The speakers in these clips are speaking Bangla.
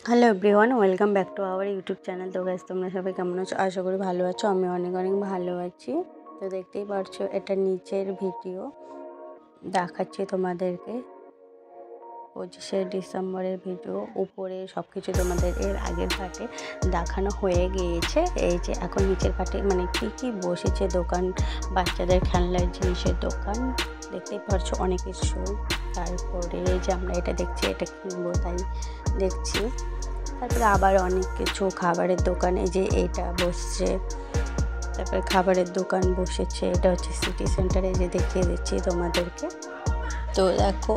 Hello everyone, welcome back to our YouTube channel. তো গাইস, তোমরা সবাই কেমন আছো? আশা করি ভালো আছো। আমি অনেক অনেক ভালো আছি। তো দেখতেই পারছো, এটা নিচের ভিডিও দেখাচ্ছি তোমাদেরকে। 25শে ডিসেম্বরের ভিডিও। উপরে সব কিছু তোমাদের এর আগের পার্টে দেখানো হয়ে গিয়েছে। এই যে এখন নিচের পার্টে মানে কী বসেছে দোকান, বাচ্চাদের খেলনার জিনিসের দোকান দেখতেই পারছো, অনেক কিছু। তারপরে এই যে আমরা এটা দেখছি, এটা কিনবো তাই দেখছি। তারপরে আবার অনেক কিছু খাবারের দোকান, এই যে এইটা বসছে। তারপরে খাবারের দোকান বসেছে, এটা হচ্ছে সিটি সেন্টারে, যে দেখিয়ে দিচ্ছি তোমাদেরকে। তো দেখো,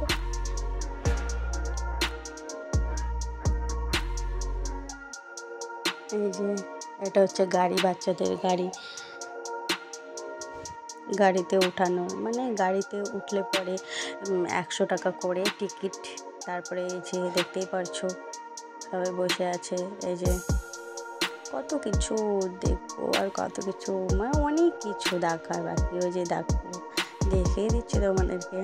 এই যে এটা হচ্ছে গাড়ি, বাচ্চাদের গাড়ি, গাড়িতে উঠানো, মানে গাড়িতে উঠলে পরে 100 টাকা করে টিকিট। তারপরে এই যে দেখতেই পারছো সবাই বসে আছে। এই যে কত কিছু দেখবো আর কত কিছু, মানে অনেক কিছু দেখার বাকি। ওই যে দেখো, দেখিয়ে দিচ্ছি তোমাদেরকে,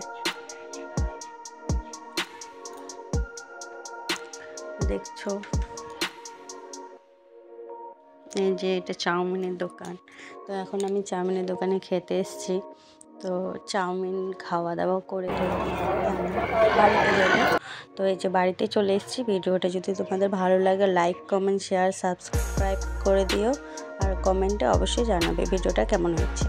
দেখছো। এই যে এটা চাউমিনের দোকান। তো এখন আমি চাউমিনের দোকানে খেতে এসেছি। তো চাউমিন খাওয়া দাওয়া করে তো বাড়িতে যাবো। তো এই যে বাড়িতে চলে এসেছি। ভিডিওটা যদি তোমাদের ভালো লাগে, লাইক, কমেন্ট, শেয়ার, সাবস্ক্রাইব করে দিও। আর কমেন্টে অবশ্যই জানাবে ভিডিওটা কেমন হচ্ছে।